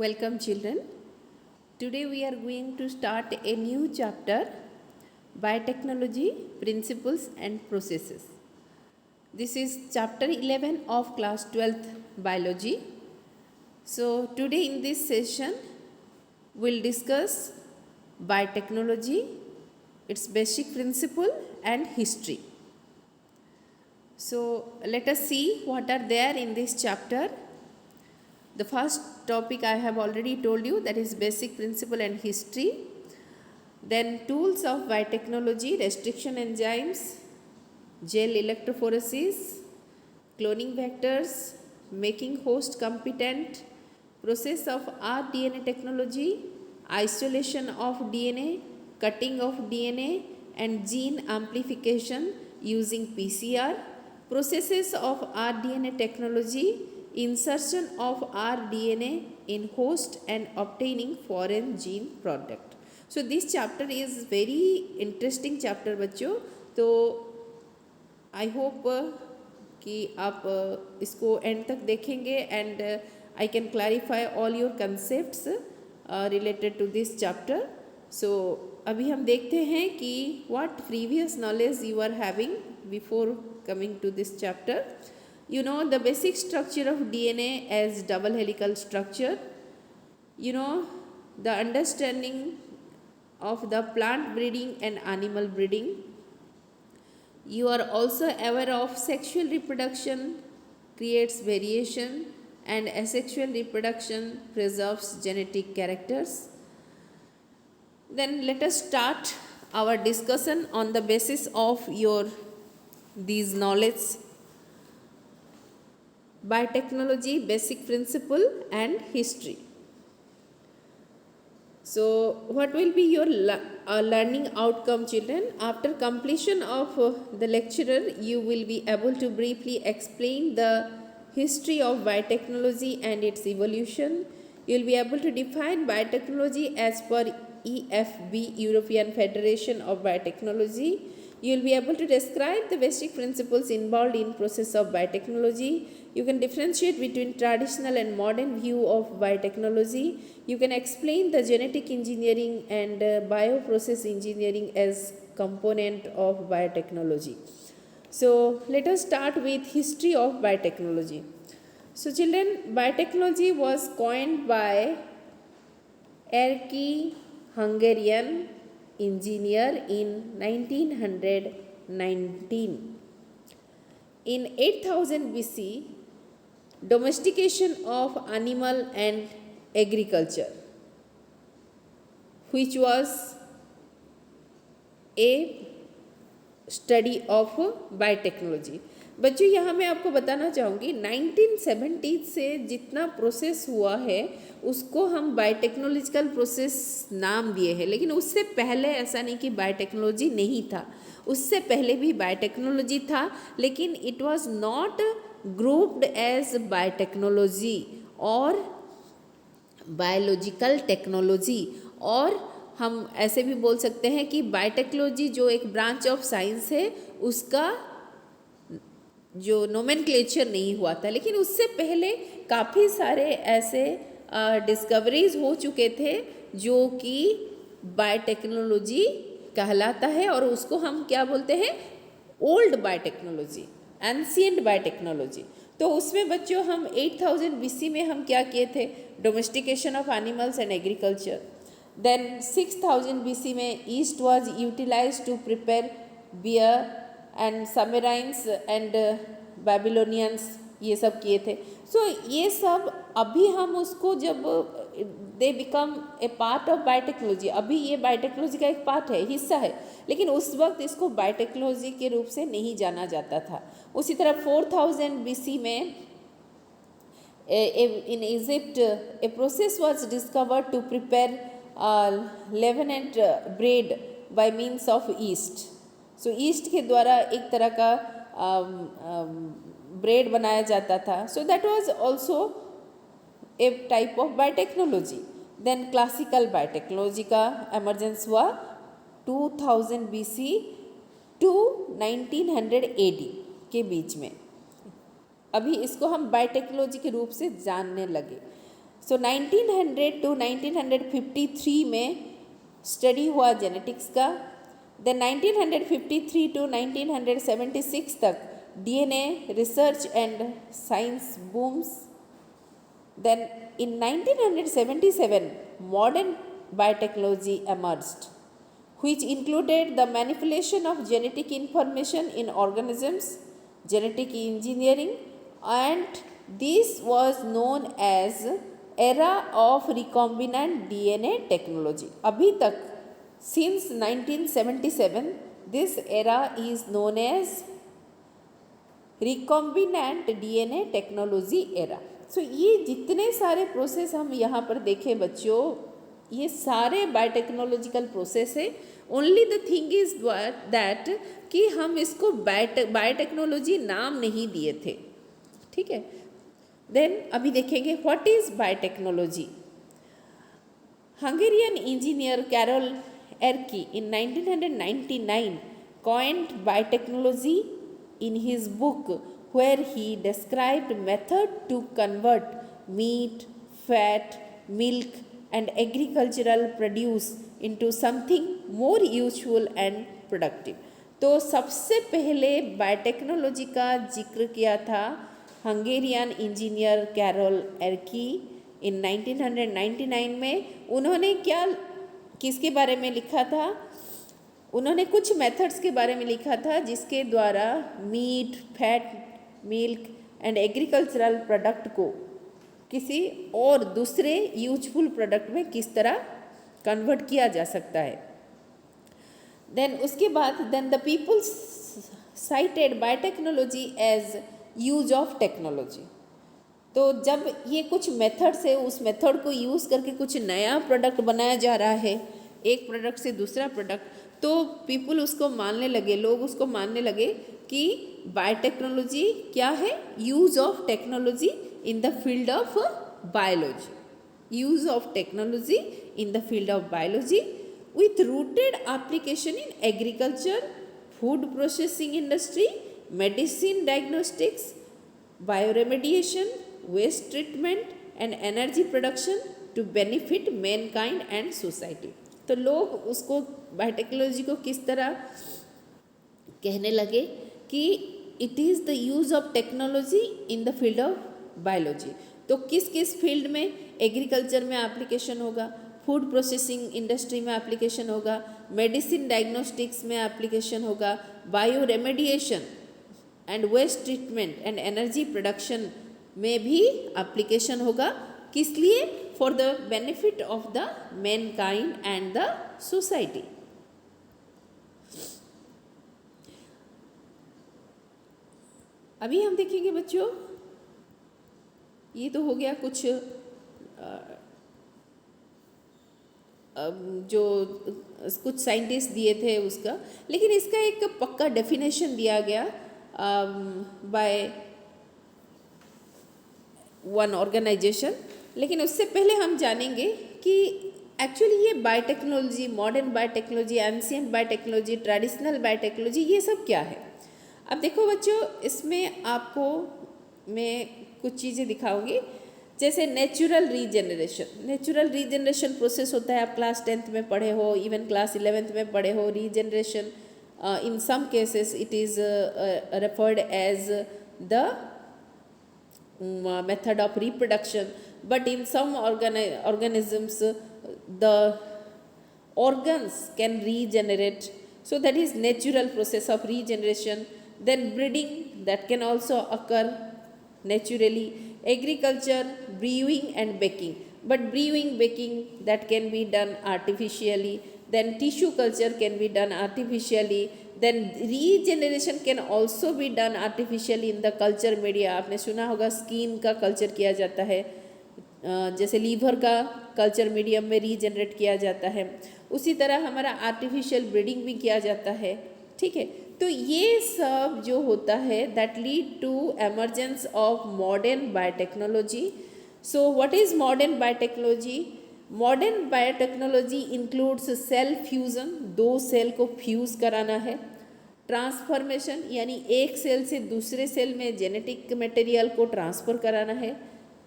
Welcome, children. Today we are going to start a new chapter, Biotechnology Principles and Processes. This is chapter 11 of class 12th Biology. So, today in this session, we'll discuss biotechnology, its basic principle and history. So, let us see what are there in this chapter. The first topic I have already told you, that is basic principle and history. Then tools of biotechnology, restriction enzymes, gel electrophoresis, cloning vectors, making host competent, process of rDNA technology, isolation of DNA, cutting of DNA and gene amplification using PCR, processes of rDNA technology, insertion of rDNA in host and obtaining foreign gene product. So this chapter is very interesting chapter बच्चों. तो I hope कि आप इसको end तक देखेंगे and I can clarify all your concepts related to this chapter. So अभी हम देखते हैं कि what previous knowledge you are having before coming to this chapter. You know the basic structure of DNA as double helical structure. You know the understanding of the plant breeding and animal breeding. You are also aware of sexual reproduction creates variation and asexual reproduction preserves genetic characters. Then let us start our discussion on the basis of these knowledge. Biotechnology, basic principle and history. So what will be your learning outcome, children? After completion of the lecturer, you will be able to briefly explain the history of biotechnology and its evolution. You will be able to define biotechnology as per EFB, European Federation of Biotechnology. You will be able to describe the basic principles involved in process of biotechnology. You can differentiate between traditional and modern view of biotechnology. You can explain the genetic engineering and bioprocess engineering as component of biotechnology. So let us start with history of biotechnology. So children, biotechnology was coined by Erkki Hungarian engineer in 1919. In 8000 BC, domestication of animal and agriculture, which was a study of biotechnology. बच्चों यहाँ मैं आपको बताना चाहूँगी 1970 से जितना process हुआ है उसको हम बायोटेक्नोलॉजिकल प्रोसेस नाम दिए हैं, लेकिन उससे पहले ऐसा नहीं कि बायोटेक्नोलॉजी नहीं था. उससे पहले भी बायोटेक्नोलॉजी था, लेकिन it was not grouped as biotechnology और बायोलॉजिकल टेक्नोलॉजी. और हम ऐसे भी बोल सकते हैं कि बायोटेक्नोलॉजी जो एक ब्रांच ऑफ साइंस है उसका जो नोमेनक्लेचर नहीं हुआ था, लेकिन उससे पहले काफ़ी सारे ऐसे डिस्कवरीज हो चुके थे जो कि बायोटेक्नोलॉजी कहलाता है. और उसको हम क्या बोलते हैं? Old biotechnology, ancient biotechnology. तो उसमें बच्चों हम 8000 BC में हम क्या किए थे? Domestication of animals and agriculture. Then 6000 BC में yeast was utilised to prepare beer and Sumerians and Babylonians, ये सब किए थे. सो ये सब अभी हम उसको जब they become a part of biotechnology, अभी ये बायोटेक्नोलॉजी का एक पार्ट है, हिस्सा है, लेकिन उस वक्त इसको बायोटेक्नोलॉजी के रूप से नहीं जाना जाता था. उसी तरह 4000 BC में in Egypt a process was discovered to prepare leavened bread by means of yeast. So yeast के द्वारा एक तरह का ब्रेड बनाया जाता था. So that was also a type of biotechnology. Then classical biotechnology का emergence हुआ 2000 BC to 1900 AD के बीच में. अभी इसको हम बायोटेक्नोलॉजी के रूप से जानने लगे. सो 1900 टू 1953 में स्टडी हुआ जेनेटिक्स का। देन 1953 टू 1976 तक DNA research and science बूम्स। Then in 1977, modern biotechnology emerged, which included the manipulation of genetic information in organisms, genetic engineering, and this was known as era of recombinant DNA technology. अभी तक since 1977 this era is known as recombinant DNA technology era. So ये जितने सारे process हम यहाँ पर देखें बच्चों, ये सारे बायोटेक्नोलॉजिकल प्रोसेस है। Only the thing is that कि हम इसको बायोटेक्नोलॉजी नाम नहीं दिए थे, ठीक है। देन अभी देखेंगे what is biotechnology. Hungarian engineer Karoly Ereky in 1999 coined biotechnology in his book, where he described method to convert meat, fat, milk and agricultural produce into something more useful and productive। तो सबसे पहले biotechnology का जिक्र किया था Hungarian engineer Karoly Ereky in 1999 में। उन्होंने क्या किसके बारे में लिखा था? उन्होंने कुछ मेथड्स के बारे में लिखा था जिसके द्वारा meat, fat, milk and agricultural product को किसी और दूसरे यूजफुल प्रोडक्ट में किस तरह कन्वर्ट किया जा सकता है। देन उसके बाद then the people cited biotechnology as use of technology. तो जब ये कुछ मेथड्स है, उस मेथड को यूज़ करके कुछ नया प्रोडक्ट बनाया जा रहा है, एक प्रोडक्ट से दूसरा प्रोडक्ट, तो पीपल उसको मानने लगे, लोग उसको मानने लगे कि बायोटेक्नोलॉजी क्या है? Use of technology in the field of biology. Use of technology in the field of biology with rooted application in agriculture, food processing industry, medicine diagnostics, bioremediation, waste treatment and energy production to benefit mankind and society। तो लोग उसको biotechnology को किस तरह कहने लगे कि it is the use of technology in the field of biology. तो किस किस फील्ड में? एग्रीकल्चर में एप्लीकेशन होगा, फूड प्रोसेसिंग इंडस्ट्री में एप्लीकेशन होगा, मेडिसिन डायग्नोस्टिक्स में एप्लीकेशन होगा, bio remediation and waste treatment and energy production में भी एप्लीकेशन होगा। किस लिए? For the benefit of the mankind and the society. अभी हम देखेंगे बच्चों, ये तो हो गया कुछ जो कुछ साइंटिस्ट दिए थे उसका, लेकिन इसका एक पक्का डेफिनेशन दिया गया बाय वन ऑर्गेनाइजेशन। लेकिन उससे पहले हम जानेंगे कि एक्चुअली ये biotechnology, modern biotechnology, ancient biotechnology, traditional biotechnology, ये सब क्या है। अब देखो बच्चों, इसमें आपको मैं कुछ चीज़ें दिखाऊंगी, जैसे natural regeneration. Natural regeneration process होता है, आप क्लास 10th में पढ़े हो, इवन क्लास 11th में पढ़े हो। Regeneration in some cases it is referred as the method of reproduction, but in some organisms the organs can regenerate, so that is natural process of regeneration. Then breeding, that can also occur naturally. Agriculture, brewing and baking, but brewing, baking, that can be done artificially. Then tissue culture can be done artificially. Then regeneration can also be done artificially in the culture media। आपने सुना होगा skin का culture किया जाता है, जैसे liver का culture medium में रीजनरेट किया जाता है, उसी तरह हमारा आर्टिफिशियल ब्रीडिंग भी किया जाता है, ठीक है। तो ये सब जो होता है that lead to emergence of modern biotechnology. So what is modern biotechnology? Modern biotechnology includes cell fusion, 2 cell को फ्यूज़ कराना है। ट्रांसफॉर्मेशन, यानी एक सेल से दूसरे सेल में जेनेटिक मटेरियल को ट्रांसफ़र कराना है।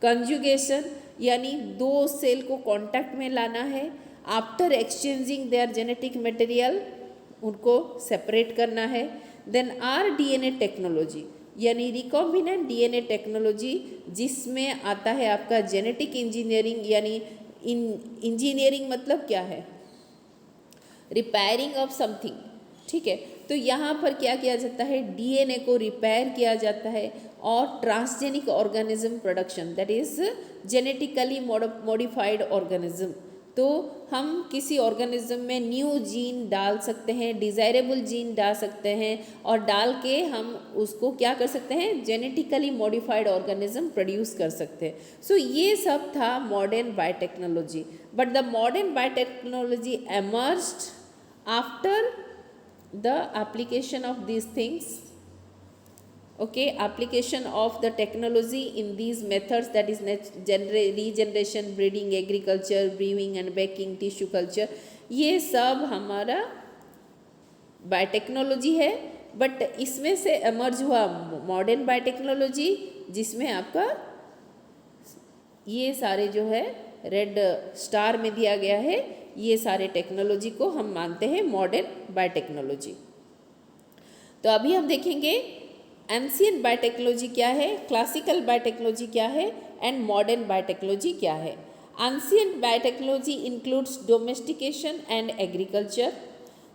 कंजुगेशन, यानी दो सेल को कांटेक्ट में लाना है, after exchanging there genetic material उनको सेपरेट करना है। देन rDNA टेक्नोलॉजी यानी रिकॉम्बिनेंट डीएनए टेक्नोलॉजी, जिसमें आता है आपका जेनेटिक इंजीनियरिंग, यानी इंजीनियरिंग मतलब क्या है, रिपेयरिंग ऑफ समथिंग, ठीक है। तो यहाँ पर क्या किया जाता है, डीएनए को रिपेयर किया जाता है और transgenic organism production, that is genetically modified organism. तो हम किसी ऑर्गेनिज्म में न्यू जीन डाल सकते हैं, डिज़ायरेबल जीन डाल सकते हैं और डाल के हम उसको क्या कर सकते हैं, जेनेटिकली मॉडिफाइड ऑर्गेनिज्म प्रोड्यूस कर सकते हैं। सो ये सब था modern biotechnology. But the modern biotechnology emerged after the application of these things, okay, application of the technology in these methods, that is regeneration, breeding, agriculture, brewing and baking, tissue culture, ये सब हमारा biotechnology है। But इसमें से emerge हुआ modern biotechnology, जिसमें आपका ये सारे जो है रेड स्टार में दिया गया है, ये सारे टेक्नोलॉजी को हम मानते हैं मॉडर्न बायोटेक्नोलॉजी। तो अभी हम देखेंगे एंशिएंट बायोटेक्नोलॉजी क्या है, क्लासिकल बायोटेक्नोलॉजी क्या है एंड मॉडर्न बायोटेक्नोलॉजी क्या है। Ancient biotechnology includes domestication and agriculture.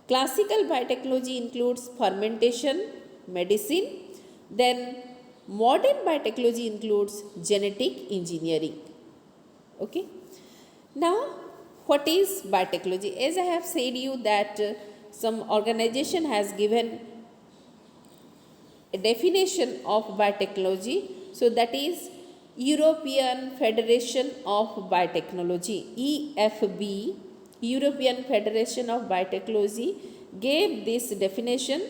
Classical biotechnology includes fermentation, medicine. Then modern biotechnology includes genetic engineering. Okay, now what is biotechnology? As I have said you that some organization has given a definition of biotechnology, so that is European Federation of Biotechnology, EFB, European Federation of Biotechnology gave this definition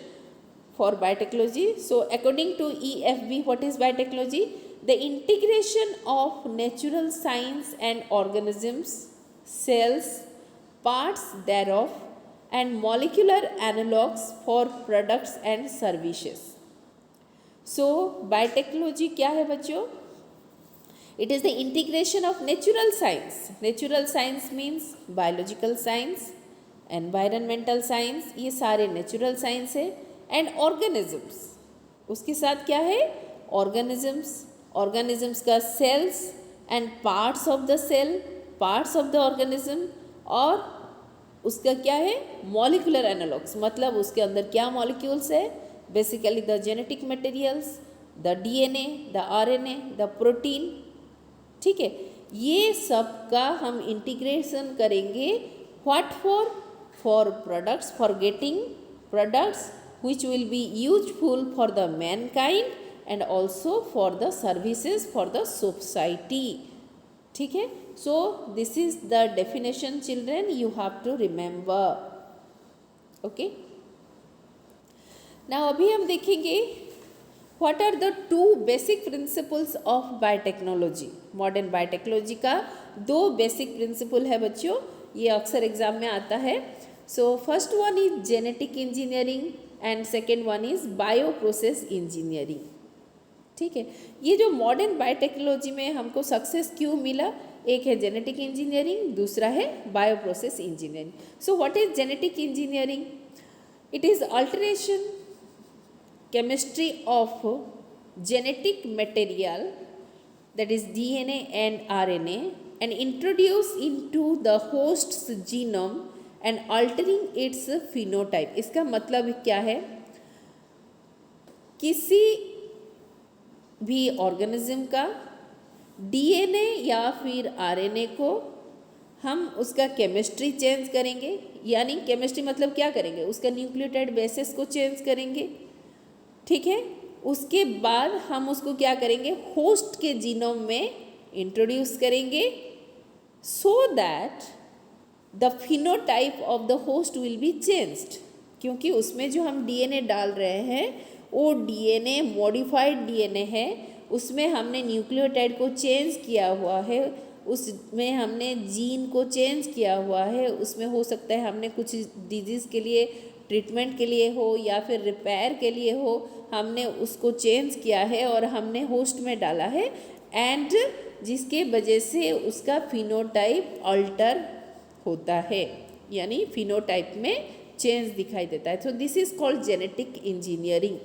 for biotechnology. So according to EFB, what is biotechnology? The integration of natural science and organisms, cells, parts thereof, and molecular analogues for products and services. So, biotechnology क्या है बच्चों? It is the integration of natural science. Natural science means biological science, environmental science, ये सारे natural science है, and organisms. उसके साथ क्या है? organisms का cells and parts of the cell, parts of the organism, और उसका क्या है, molecular analogues, मतलब उसके अंदर क्या molecules है, basically the genetic materials, the DNA, the RNA, the protein, ठीक है। ये सब का हम इंटीग्रेशन करेंगे, what for products, for getting products which will be useful for the mankind and also for the services for the society, ठीक है। So this is the definition children, you have to remember, okay। now अभी हम देखेंगे what are the two basic principles of biotechnology। Modern biotechnology का दो basic principle है बच्चों, ये अक्सर एग्जाम में आता है। So first one is genetic engineering and second one is bio process engineering, ठीक है। ये जो मॉडर्न बायोटेक्नोलॉजी में हमको सक्सेस क्यों मिला, एक है जेनेटिक इंजीनियरिंग, दूसरा है bio process engineering. So what is genetic engineering? It is alteration chemistry of genetic material, that is DNA and RNA, and introduce into the host's genome and altering its phenotype। इसका मतलब क्या है, किसी भी organism का DNA या फिर RNA को हम उसका केमिस्ट्री चेंज करेंगे, यानी केमिस्ट्री मतलब क्या करेंगे, उसका न्यूक्लियोटाइड बेसिस को चेंज करेंगे, ठीक है। उसके बाद हम उसको क्या करेंगे, होस्ट के जीनोम में इंट्रोड्यूस करेंगे, so that the phenotype of the host will be changed. क्योंकि उसमें जो हम डीएनए डाल रहे हैं वो डीएनए मॉडिफाइड डीएनए है, उसमें हमने न्यूक्लियोटाइड को चेंज किया हुआ है, उसमें हमने जीन को चेंज किया हुआ है, उसमें हो सकता है हमने कुछ डिजीज़ के लिए ट्रीटमेंट के लिए हो या फिर रिपेयर के लिए हो, हमने उसको चेंज किया है और हमने होस्ट में डाला है। एंड जिसके वजह से उसका फिनोटाइप अल्टर होता है, यानी फिनोटाइप में चेंज दिखाई देता है। तो this is called genetic engineering.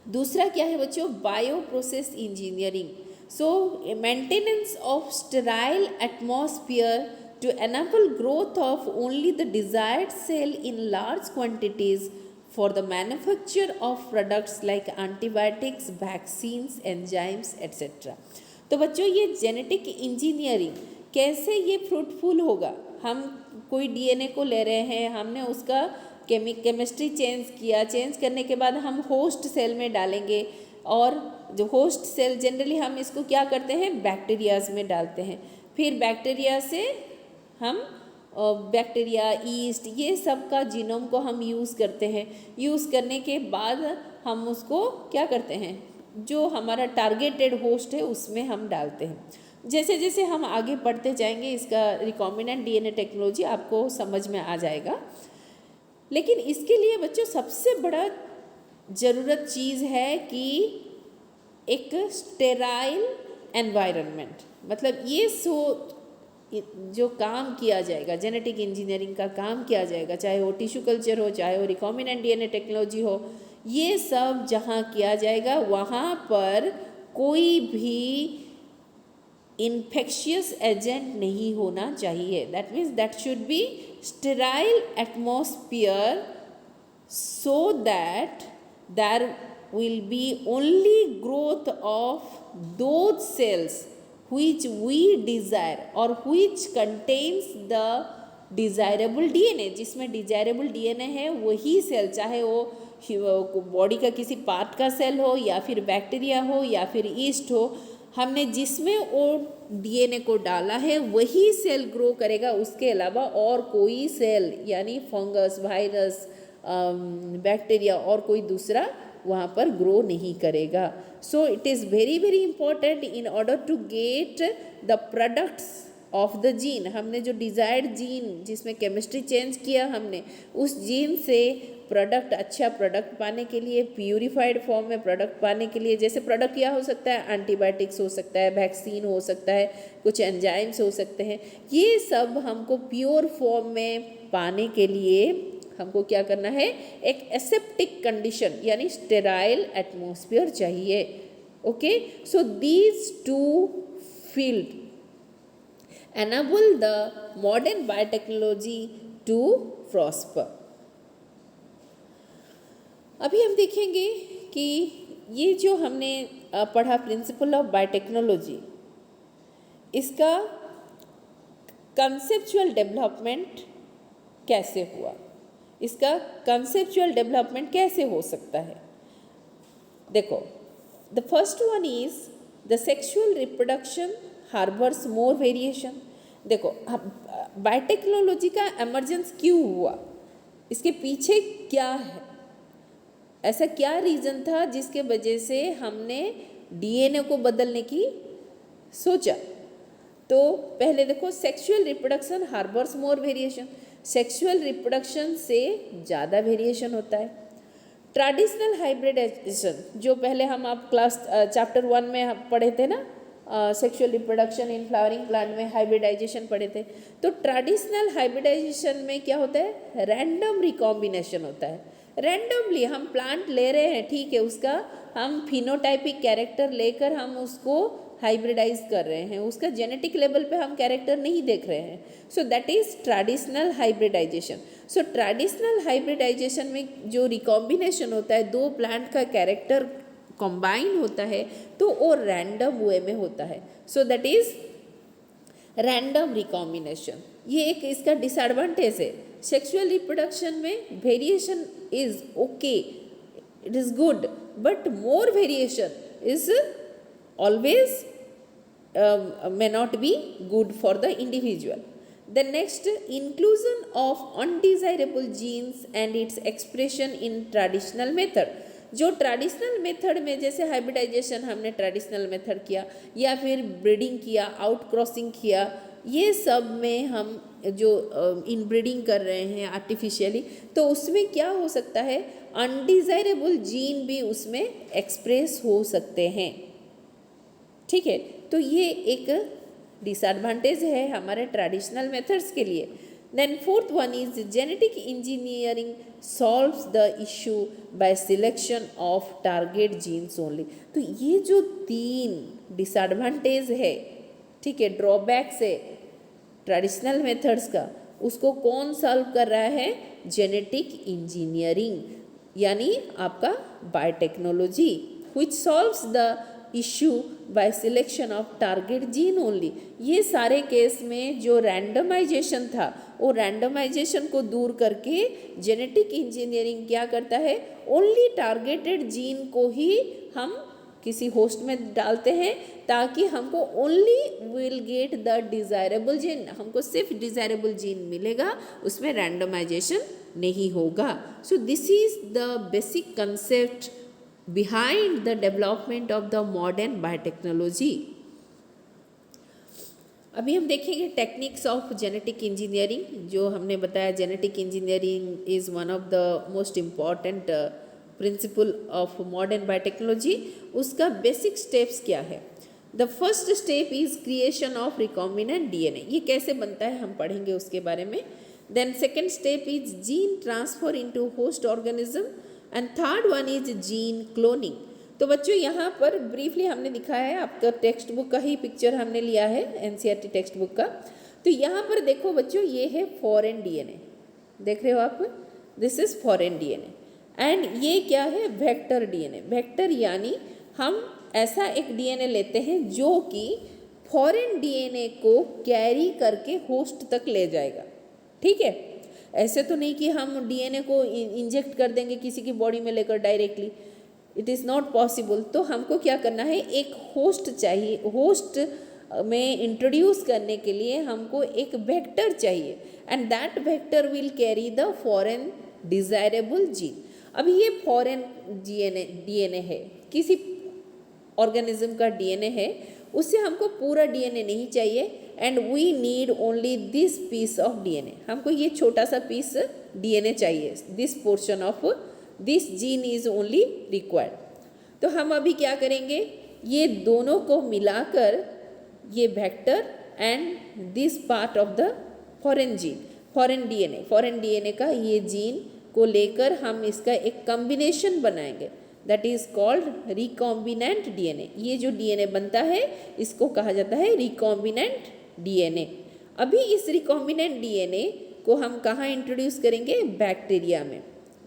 दूसरा क्या है बच्चों, bio process engineering. So maintenance of sterile atmosphere to enable growth of only the desired cell in large quantities for the manufacture of products like antibiotics, vaccines, enzymes, etc. तो बच्चों ये genetic engineering कैसे ये fruitful होगा? हम कोई DNA को ले रहे हैं, हमने उसका केमिस्ट्री चेंज किया, चेंज करने के बाद हम होस्ट सेल में डालेंगे, और जो होस्ट सेल जनरली हम इसको क्या करते हैं, बैक्टीरियाज में डालते हैं। फिर बैक्टीरिया से हम बैक्टीरिया, ईस्ट, ये सब का जीनोम को हम यूज़ करते हैं। यूज़ करने के बाद हम उसको क्या करते हैं, जो हमारा टारगेटेड होस्ट है उसमें हम डालते हैं। जैसे जैसे हम आगे बढ़ते जाएंगे इसका रिकॉम्बिनेंट डीएनए टेक्नोलॉजी आपको समझ में आ जाएगा। लेकिन इसके लिए बच्चों सबसे बड़ा ज़रूरत चीज़ है कि एक स्टेराइल एनवायरनमेंट, मतलब ये जो काम किया जाएगा, जेनेटिक इंजीनियरिंग का काम किया जाएगा, चाहे वो टिश्यू कल्चर हो, चाहे वो रिकॉम्बिनेंट डीएनए टेक्नोलॉजी हो, ये सब जहाँ किया जाएगा वहाँ पर कोई भी इन्फेक्शियस एजेंट नहीं होना चाहिए। That means that should be sterile atmosphere so that there will be only growth of those cells which we desire or which contains the desirable DNA। जिसमें desirable DNA है वही सेल, चाहे वो body का किसी पार्ट का cell हो या फिर बैक्टीरिया हो या फिर ईस्ट हो, हमने जिसमें वो डीएनए को डाला है वही सेल ग्रो करेगा। उसके अलावा और कोई सेल यानी फंगस, वायरस, बैक्टीरिया और कोई दूसरा वहाँ पर ग्रो नहीं करेगा। So it is very very important in order to get the products of the gene. हमने जो डिज़ायर्ड जीन जिसमें केमिस्ट्री चेंज किया हमने, उस जीन से प्रोडक्ट, अच्छा प्रोडक्ट पाने के लिए, प्यूरिफाइड फॉर्म में प्रोडक्ट पाने के लिए, जैसे प्रोडक्ट क्या हो सकता है, एंटीबायोटिक्स हो सकता है, वैक्सीन हो सकता है, कुछ एंजाइम्स हो सकते हैं, ये सब हमको प्योर फॉर्म में पाने के लिए हमको क्या करना है, एक एसेप्टिक कंडीशन यानी स्टेराइल एटमॉस्फेयर चाहिए। Okay, so these two field enable the modern biotechnology to prosper। अभी हम देखेंगे कि ये जो हमने पढ़ा प्रिंसिपल ऑफ बायोटेक्नोलॉजी, इसका कंसेप्चुअल डेवलपमेंट कैसे हुआ, इसका कंसेप्चुअल डेवलपमेंट कैसे हो सकता है। देखो, the first one is the sexual reproduction harbours more variation. देखो, बायोटेक्नोलॉजी का एमरजेंस क्यों हुआ, इसके पीछे क्या है, ऐसा क्या रीज़न था जिसके वजह से हमने डीएनए को बदलने की सोचा। तो पहले देखो, सेक्सुअल रिप्रोडक्शन हार्बर्स मोर वेरिएशन, सेक्सुअल रिप्रोडक्शन से ज़्यादा वेरिएशन होता है। ट्रेडिशनल हाइब्रिडाइजेशन, जो पहले हम आप क्लास चैप्टर 1 में पढ़े थे ना, sexual reproduction in flowering plant में हाइब्रिडाइजेशन पढ़े थे। तो ट्रेडिशनल हाइब्रिडाइजेशन में क्या होता है, रैंडम रिकॉम्बिनेशन होता है। रैंडमली हम प्लांट ले रहे हैं, ठीक है, उसका हम फिनोटाइपिक कैरेक्टर लेकर हम उसको हाइब्रिडाइज कर रहे हैं, उसका जेनेटिक लेवल पे हम कैरेक्टर नहीं देख रहे हैं। So that is traditional hybridization. So traditional hybridization में जो रिकॉम्बिनेशन होता है, दो प्लांट का कैरेक्टर कंबाइन होता है, तो वो रैंडम वे में होता है। So that is random recombination. ये एक इसका डिसएडवांटेज है। सेक्सुअल रिप्रोडक्शन में variation is okay, it is good, but more variation is always may not be good for the individual. The next, inclusion of undesirable genes and its expression in traditional method। जो traditional method में, जैसे hybridisation हमने traditional method किया या फिर breeding किया, out crossing किया, ये सब में हम जो इनब्रीडिंग कर रहे हैं आर्टिफिशियली, तो उसमें क्या हो सकता है, अनडिजायरेबल जीन भी उसमें एक्सप्रेस हो सकते हैं। ठीक है, तो ये एक डिसएडवांटेज है हमारे ट्रेडिशनल मेथड्स के लिए। Then fourth one is genetic engineering solves the issue by selection of target genes only. तो ये जो 3 डिसएडवांटेज है, ठीक है, ड्रॉबैक्स है ट्रेडिशनल मेथड्स का, उसको कौन सॉल्व कर रहा है? जेनेटिक इंजीनियरिंग, यानी आपका biotechnology, which solves the issue by selection of target gene only। ये सारे केस में जो रैंडमाइजेशन था, वो रैंडमाइजेशन को दूर करके जेनेटिक इंजीनियरिंग क्या करता है? ओनली टारगेटेड जीन को ही हम किसी होस्ट में डालते हैं ताकि हमको only will get the desirable gene, हमको सिर्फ डिज़ायरेबल जीन मिलेगा, उसमें रैंडमाइजेशन नहीं होगा। So this is the basic concept behind the development of the modern biotechnology। अभी हम देखेंगे टेक्निक्स ऑफ जेनेटिक इंजीनियरिंग। जो हमने बताया genetic engineering is one of the most important principle of modern biotechnology. उसका बेसिक स्टेप्स क्या है? The first step is creation of recombinant DNA. ये कैसे बनता है हम पढ़ेंगे उसके बारे में। Then second step is gene transfer into host organism and third one is gene cloning. तो बच्चों यहाँ पर ब्रीफली हमने दिखाया है, आपका टेक्स्ट बुक का ही पिक्चर हमने लिया है, एनसीईआरटी टेक्स्ट बुक का। तो यहाँ पर देखो बच्चों, ये है फॉरेन डीएनए, देख रहे हो आप, this is foreign DNA. And ये क्या है? Vector DNA. वेक्टर यानी हम ऐसा एक डीएनए लेते हैं जो कि फॉरेन डीएनए को कैरी करके होस्ट तक ले जाएगा, ठीक है। ऐसे तो नहीं कि हम डीएनए को इंजेक्ट कर देंगे किसी की बॉडी में लेकर directly, it is not possible. तो हमको क्या करना है? एक होस्ट चाहिए, होस्ट में इंट्रोड्यूस करने के लिए हमको एक वेक्टर चाहिए and that vector will carry the foreign desirable gene. अभी ये फॉरेन डीएनए है, किसी ऑर्गेनिज्म का डीएनए है, उससे हमको पूरा डीएनए नहीं चाहिए and we need only this piece of DNA. हमको ये छोटा सा पीस डीएनए चाहिए, this portion of this gene is only required. तो हम अभी क्या करेंगे? ये दोनों को मिलाकर ये vector and this part of the foreign gene, foreign DNA का ये जीन को लेकर हम इसका एक कॉम्बिनेशन बनाएंगे, that is called recombinant DNA. ये जो डीएनए बनता है इसको कहा जाता है रिकॉम्बिनेंट डीएनए। अभी इस रिकॉम्बिनेंट डीएनए को हम कहाँ इंट्रोड्यूस करेंगे? बैक्टीरिया में।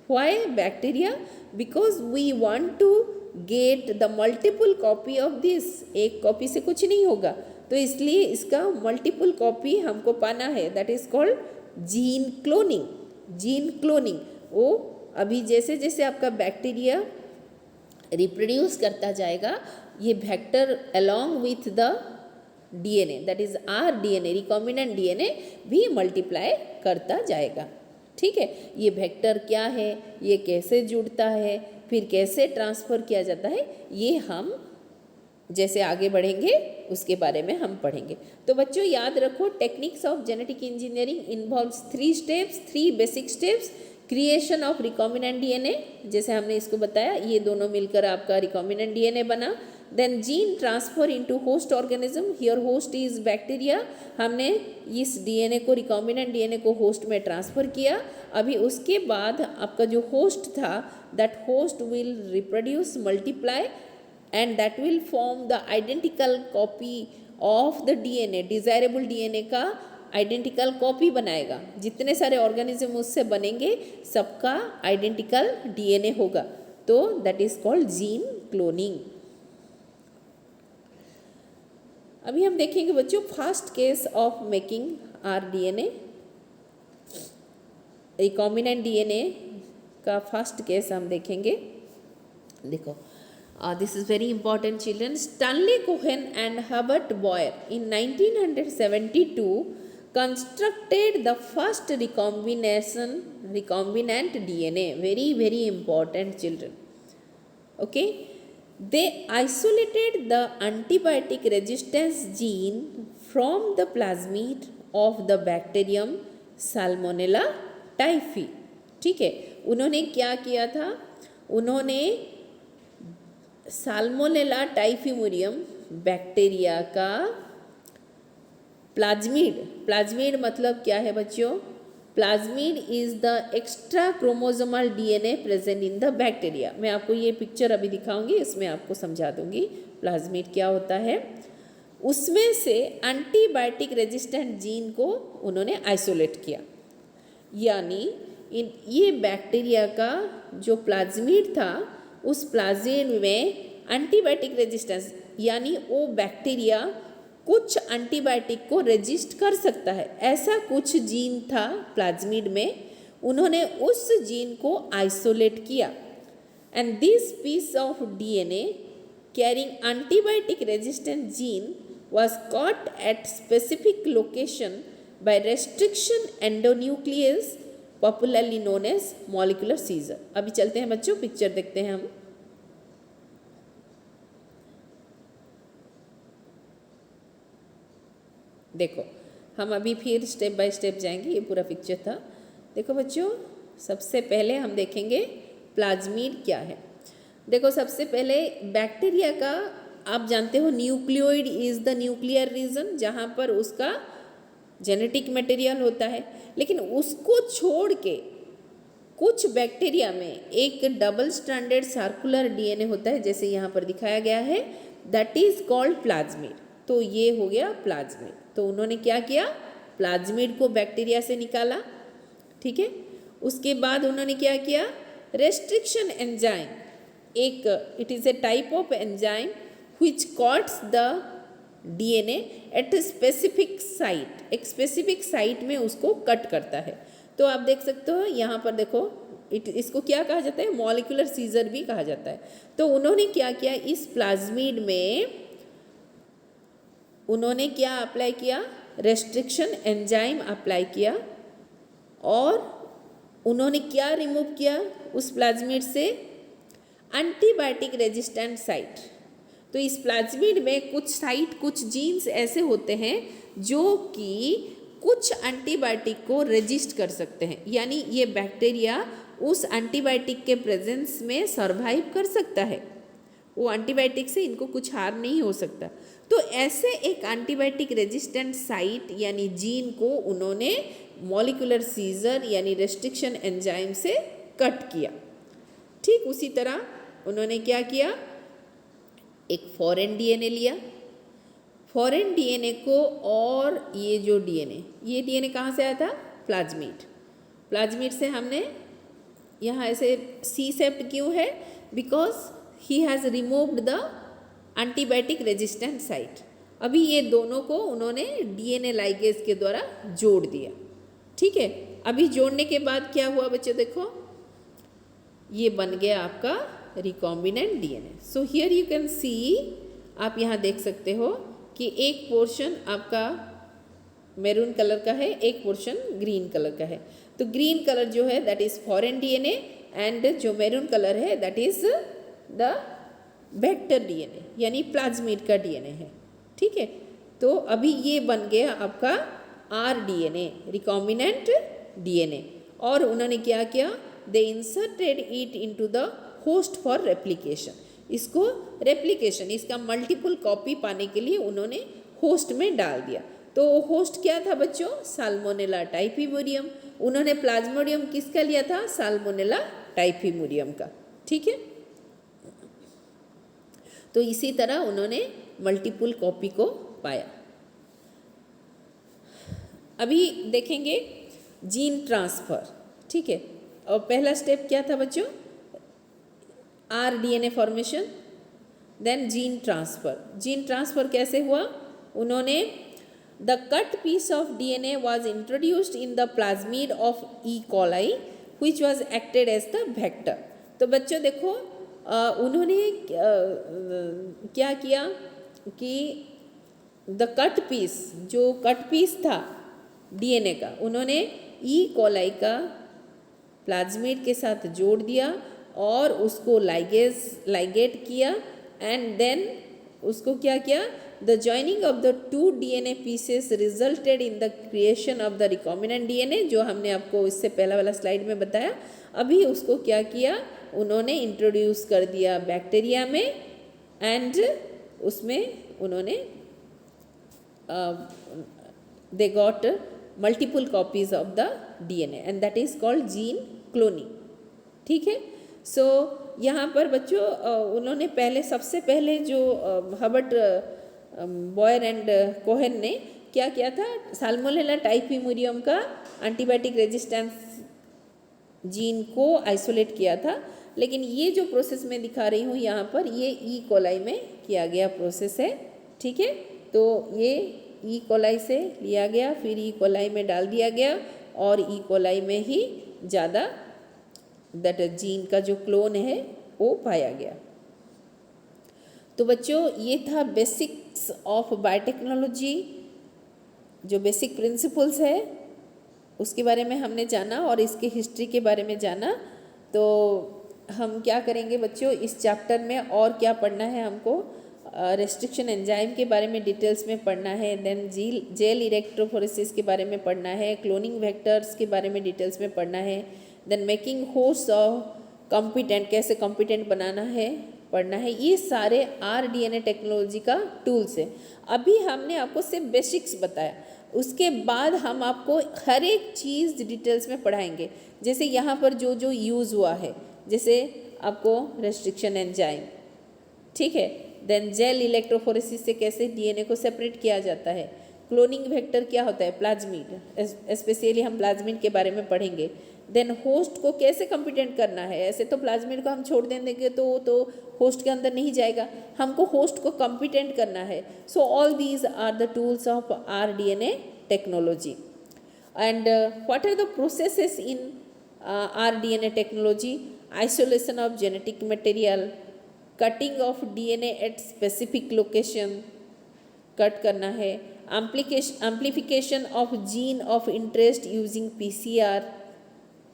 Why bacteria? Because we want to get the multiple copy of this. एक कॉपी से कुछ नहीं होगा, तो इसलिए इसका मल्टीपल कॉपी हमको पाना है, that is called gene cloning. Gene cloning वो अभी जैसे जैसे आपका बैक्टीरिया रिप्रोड्यूस करता जाएगा, ये vector along with the DNA, that is R DNA, recombinant DNA भी मल्टीप्लाई करता जाएगा, ठीक है। ये वेक्टर क्या है, ये कैसे जुड़ता है, फिर कैसे ट्रांसफ़र किया जाता है, ये हम जैसे आगे बढ़ेंगे उसके बारे में हम पढ़ेंगे। तो बच्चों याद रखो, techniques of genetic engineering involves 3 steps, 3 basic steps. Creation of recombinant DNA, जैसे हमने इसको बताया, ये दोनों मिलकर आपका रिकॉम्बिनेंट डीएनए बना। Then gene transfer into host organism, here host is bacteria. हमने इस डीएनए को, रिकॉम्बिनेंट डीएनए को होस्ट में ट्रांसफ़र किया। अभी उसके बाद आपका जो होस्ट था, that host will reproduce, multiply and that will form the identical copy of the DNA. Desirable DNA का आइडेंटिकल कॉपी बनाएगा। जितने सारे ऑर्गेनिज्म उससे बनेंगे सबका आइडेंटिकल डीएनए होगा, तो that is called gene cloning. अभी हम देखेंगे बच्चों first case of making R DNA, recombinant DNA का फर्स्ट केस हम देखेंगे। देखो, this is very important children. Stanley Cohen and Herbert Boyer in 1972 constructed the first recombinant DNA. Very important children. Okay, they isolated the antibiotic resistance gene from the plasmid of the bacterium Salmonella typhi. ठीक है, उन्होंने क्या किया था? उन्होंने salmonella टाइफिमुरियम bacteria का plasmid, plasmid मतलब क्या है बच्चों? Plasmid is the extra chromosomal DNA present in the bacteria. मैं आपको ये पिक्चर अभी दिखाऊंगी, इसमें आपको समझा दूंगी प्लाज्मिड क्या होता है। उसमें से एंटीबायोटिक रेजिस्टेंट जीन को उन्होंने आइसोलेट किया, यानी ये बैक्टीरिया का जो प्लाज्मिड था उस प्लाज्मिड में एंटीबायोटिक रेजिस्टेंस, यानी वो बैक्टीरिया कुछ एंटीबायोटिक को रेजिस्ट कर सकता है, ऐसा कुछ जीन था प्लाज्मिड में। उन्होंने उस जीन को आइसोलेट किया and this piece of DNA carrying antibiotic resistant gene was caught at specific location by restriction endonuclease popularly known as molecular seizure। अभी चलते हैं बच्चों, पिक्चर देखते हैं हम। देखो, हम अभी फिर स्टेप बाय स्टेप जाएंगे, ये पूरा पिक्चर था। देखो बच्चों, सबसे पहले हम देखेंगे प्लाज्मिड क्या है। देखो, सबसे पहले बैक्टीरिया का आप जानते हो nucleoid is the nuclear region, जहाँ पर उसका जेनेटिक मटेरियल होता है। लेकिन उसको छोड़ के कुछ बैक्टीरिया में एक डबल स्ट्रैंडेड सर्कुलर डीएनए होता है, जैसे यहाँ पर दिखाया गया है, दैट इज कॉल्ड प्लाज्मिड। तो ये हो गया प्लाज्मिड। तो उन्होंने क्या किया, प्लाज्मिड को बैक्टीरिया से निकाला, ठीक है। उसके बाद उन्होंने क्या किया, रेस्ट्रिक्शन एंजाइम, एक it is a type of enzyme which cuts the DNA at a specific site, एक स्पेसिफिक साइट में उसको कट करता है। तो आप देख सकते हो यहाँ पर, देखो इसको क्या कहा जाता है, मॉलिक्यूलर सीजर भी कहा जाता है। तो उन्होंने क्या किया, इस प्लाज्मिड में उन्होंने क्या अप्लाई किया, रेस्ट्रिक्शन एंजाइम अप्लाई किया, और उन्होंने क्या रिमूव किया उस प्लाज्मिड से, एंटीबायोटिक रेजिस्टेंट साइट। तो इस प्लाज्मिड में कुछ साइट, कुछ जीन्स ऐसे होते हैं जो कि कुछ एंटीबायोटिक को रेजिस्ट कर सकते हैं, यानी ये बैक्टीरिया उस एंटीबायोटिक के प्रेजेंस में सरवाइव कर सकता है, वो एंटीबायोटिक से इनको कुछ हार्म नहीं हो सकता। तो ऐसे एक एंटीबायोटिक रेजिस्टेंट साइट यानी जीन को उन्होंने मॉलिक्यूलर सीजर यानी रेस्ट्रिक्शन एंजाइम से कट किया। ठीक उसी तरह उन्होंने क्या किया, एक फॉरेन डीएनए लिया, फॉरेन डीएनए को, और ये जो डीएनए, ये डीएनए कहाँ से आया था, प्लाज्मिड। प्लाज्मिड से हमने यहाँ ऐसे सी सेप्ट क्यों है, because he has removed the antibiotic resistant site. अभी ये दोनों को उन्होंने डीएनए लाइगेज के द्वारा जोड़ दिया, ठीक है। अभी जोड़ने के बाद क्या हुआ बच्चों, देखो ये बन गया आपका recombinant DNA. So here you can see, आप यहाँ देख सकते हो कि एक पोर्शन आपका मैरून कलर का है, एक पोर्शन ग्रीन कलर का है। तो ग्रीन कलर जो है that is foreign DNA, and जो मैरून कलर है that is the vector DNA यानी प्लाज्मिड का डीएनए है, ठीक है। तो अभी ये बन गया आपका आरडीएनए, रिकॉम्बिनेंट डीएनए। और उन्होंने क्या किया, they inserted it into the host for replication. इसको रेप्लिकेशन, इसका मल्टीपल कॉपी पाने के लिए उन्होंने होस्ट में डाल दिया। तो होस्ट क्या था बच्चों, साल्मोनेला टाइफीमोरियम। उन्होंने प्लाज्मोडियम किसका लिया था, साल्मोनेला टाइफीमोरियम का, ठीक है। तो इसी तरह उन्होंने मल्टीपल कॉपी को पाया। अभी देखेंगे जीन ट्रांसफ़र, ठीक है। और पहला स्टेप क्या था बच्चों, rDNA formation, then gene transfer. Gene transfer कैसे हुआ, उन्होंने the cut piece of DNA was introduced in the plasmid of E coli which was acted as the vector. तो बच्चों देखो, उन्होंने क्या किया कि द कट पीस, जो कट पीस था डीएनए का, उन्होंने ई कॉलाई का प्लाज्मिड के साथ जोड़ दिया और उसको लाइगेट किया, एंड देन उसको क्या किया, the joining of the two DNA pieces resulted in the creation of the recombinant DNA, जो हमने आपको इससे पहला वाला स्लाइड में बताया। अभी उसको क्या किया, उन्होंने इंट्रोड्यूस कर दिया बैक्टीरिया में, एंड उसमें उन्होंने they got multiple copies of the DNA and that is called gene cloning. ठीक है. सो यहाँ पर बच्चों उन्होंने पहले सबसे पहले जो हर्बर्ट बॉयर एंड कोहेन ने क्या किया था, साल्मोनेला टाइफीमुरियम का एंटीबायोटिक रेजिस्टेंस जीन को आइसोलेट किया था. लेकिन ये जो प्रोसेस मैं दिखा रही हूँ यहाँ पर, ये ई कोलाई में किया गया प्रोसेस है. ठीक है. तो ये ई कोलाई से लिया गया, फिर ई कोलाई में डाल दिया गया और ई कोलाई में ही ज़्यादा दैट जीन का जो क्लोन है वो पाया गया. तो बच्चों ये था बेसिक्स ऑफ बायोटेक्नोलॉजी, जो बेसिक प्रिंसिपल्स है उसके बारे में हमने जाना और इसके हिस्ट्री के बारे में जाना. तो हम क्या करेंगे बच्चों, इस चैप्टर में और क्या पढ़ना है हमको, रेस्ट्रिक्शन एंजाइम के बारे में डिटेल्स में पढ़ना है, देन जेल इलेक्ट्रोफोरेसिस के बारे में पढ़ना है, क्लोनिंग वेक्टर्स के बारे में डिटेल्स में पढ़ना है, देन मेकिंग होस्ट कॉम्पिटेंट, कैसे कॉम्पिटेंट बनाना है पढ़ना है. ये सारे RDNA टेक्नोलॉजी का टूल्स है. अभी हमने आपको सिर्फ बेसिक्स बताया, उसके बाद हम आपको हर एक चीज़ डिटेल्स में पढ़ाएंगे. जैसे यहाँ पर जो जो यूज़ हुआ है, जैसे आपको रेस्ट्रिक्शन एंजाइम, ठीक है, देन जेल इलेक्ट्रोफोरेसिस से कैसे DNA को सेपरेट किया जाता है, क्लोनिंग वेक्टर क्या होता है, प्लाज्मिड, स्पेशली हम प्लाज्मिड के बारे में पढ़ेंगे. देन होस्ट को कैसे कॉम्पिटेंट करना है, ऐसे तो प्लाज्मिड को हम छोड़ देंगे तो होस्ट के अंदर नहीं जाएगा, हमको होस्ट को कॉम्पिटेंट करना है. So all these are the tools of RDNA technology. And what are the processes in RDNA technology, isolation of genetic material, cutting of DNA at specific location, cut करना है, amplification of gene of interest using PCR,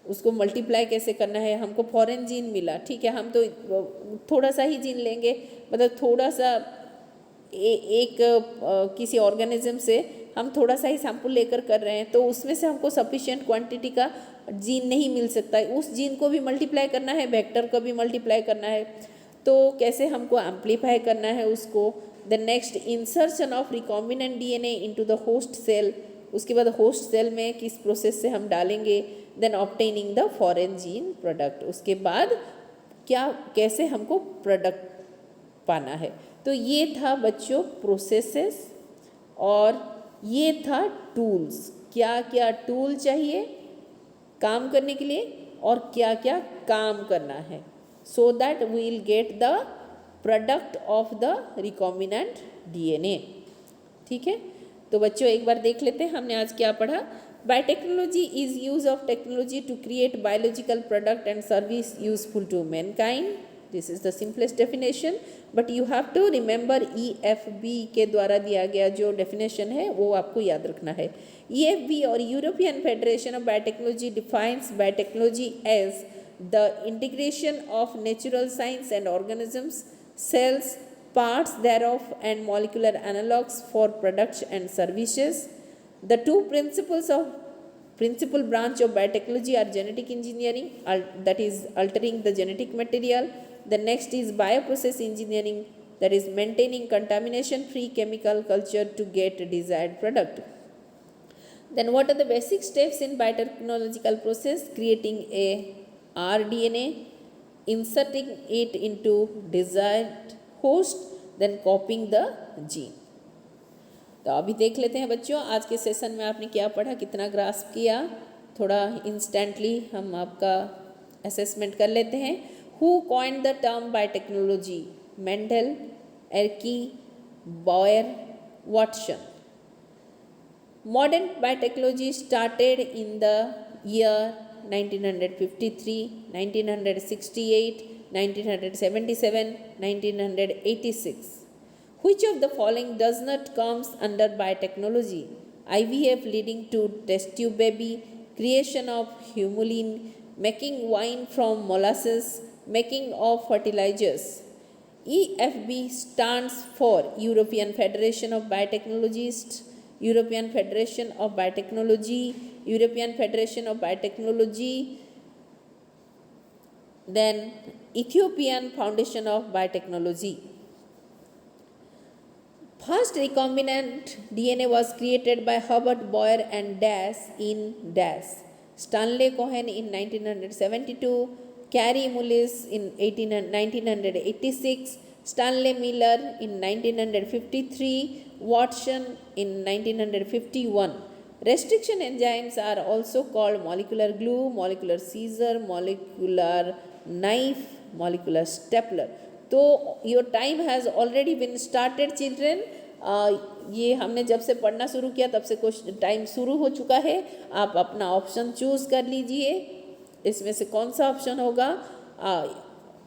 उसको multiply कैसे करना है. हमको foreign gene मिला, ठीक है, हम तो थोड़ा सा ही जीन लेंगे, मतलब थोड़ा सा एक किसी ऑर्गेनिज्म से हम थोड़ा सा ही सैंपल लेकर कर रहे हैं, तो उसमें से हमको सफिशिएंट क्वांटिटी का जीन नहीं मिल सकता है. उस जीन को भी मल्टीप्लाई करना है, वेक्टर को भी मल्टीप्लाई करना है, तो कैसे हमको एम्पलीफाई करना है उसको. The next insertion of recombinant DNA into the host cell, उसके बाद होस्ट सेल में किस प्रोसेस से हम डालेंगे. Then obtaining the foreign gene product, उसके बाद क्या कैसे हमको प्रोडक्ट पाना है. तो ये था बच्चों प्रोसेसेस और ये था टूल्स, क्या क्या टूल चाहिए काम करने के लिए और क्या क्या काम करना है, so that we will get the product of the recombinant DNA. ठीक है. तो बच्चों एक बार देख लेते हैं हमने आज क्या पढ़ा. Biotechnology is use of technology to create biological product and service useful to mankind. This is the simplest definition, but you have to remember EFB के द्वारा दिया गया जो डेफिनेशन है वो आपको याद रखना है. EFB और European Federation of Biotechnology defines biotechnology as the integration of natural science and organisms, cells, parts thereof and molecular analogues for products and services. The two principal branch of biotechnology are genetic engineering, that is altering the genetic material. The next is bioprocess engineering, that is maintaining contamination free chemical culture to get desired product. Then what are the basic steps in biotechnological process? Creating a RDNA, inserting it into desired host, then copying the gene. तो अभी देख लेते हैं बच्चों आज के session में आपने क्या पढ़ा, कितना ग्रास्प किया. थोड़ा इंस्टेंटली हम आपका असेसमेंट कर लेते हैं. Who coined the term biotechnology? Mendel, Ereky, Boyer, Watson. Modern biotechnology started in the year 1953, 1968, 1977, 1986. Which of the following does not comes under biotechnology? IVF leading to test tube baby, creation of humulin, making wine from molasses, making of fertilizers. EFB stands for European Federation of Biotechnologists, European Federation of Biotechnology, European Federation of Biotechnology, then Ethiopian Foundation of Biotechnology. First recombinant DNA was created by Herbert Boyer and Dash in Dash. Stanley Cohen in 1972, Carey Mullis in 1986, Stanley Miller in 1953, Watson in 1951. Restriction enzymes are also called molecular glue, molecular scissor, molecular knife, molecular stapler. तो your time has already been started children. ये हमने जब से पढ़ना शुरू किया तब से कुछ टाइम शुरू हो चुका है। आप अपना ऑप्शन चूज़ कर लीजिए, इसमें से कौन सा ऑप्शन होगा।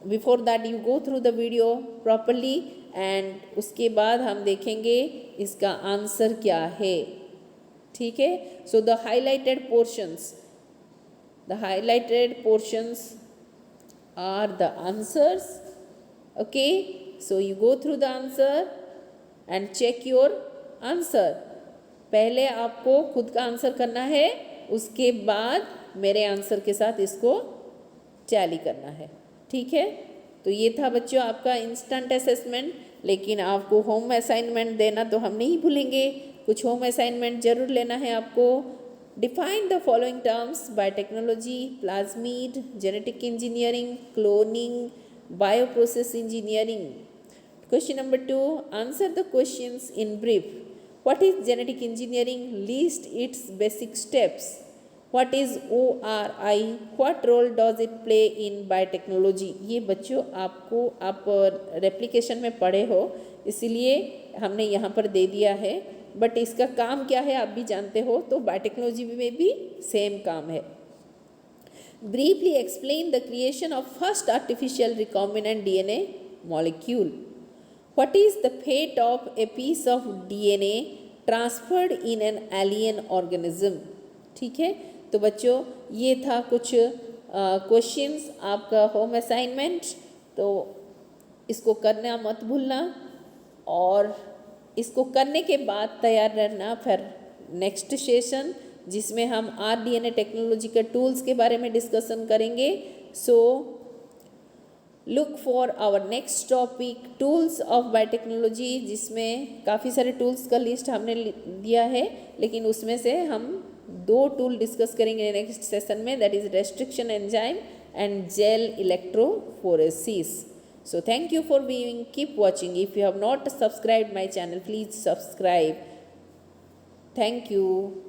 Before that you go through the video properly and उसके बाद हम देखेंगे इसका आंसर क्या है। ठीक है, so the highlighted portions are the answers. Okay, so you go through the answer and check your answer. पहले आपको खुद का आंसर करना है, उसके बाद मेरे आंसर के साथ इसको टैली करना है। ठीक है, तो ये था बच्चों आपका इंस्टेंट असेसमेंट, लेकिन आपको होम असाइनमेंट देना तो हम नहीं भूलेंगे, कुछ होम असाइनमेंट जरूर लेना है आपको। Define the following terms: biotechnology, plasmid, genetic engineering, cloning, bioprocess engineering. Question number 2, answer the questions in brief. What is genetic engineering? List its basic steps. What is ORI? What role does it play in biotechnology? ये बच्चों आपको आप replication में पढ़े हो, इसीलिए हमने यहाँ पर दे दिया है, बट इसका काम क्या है आप भी जानते हो, तो बायोटेक्नोलॉजी में भी सेम काम है। Briefly explain the creation of first artificial recombinant DNA molecule. What is the fate of a piece of DNA transferred in an alien organism? ठीक है, तो बच्चों ये था कुछ क्वेश्चंस आपका होम असाइनमेंट, तो इसको करना मत भूलना और इसको करने के बाद तैयार रहना फिर नेक्स्ट सेशन जिसमें हम RDNA टेक्नोलॉजी के टूल्स के बारे में डिस्कशन करेंगे। So look for our next topic tools of biotechnology, जिसमें काफ़ी सारे टूल्स का लिस्ट हमने दिया है, लेकिन उसमें से हम 2 टूल डिस्कस करेंगे नेक्स्ट सेशन में, that is restriction enzyme and gel electrophoresis. So thank you for viewing, keep watching. If you have not subscribed my channel, please subscribe. Thank you.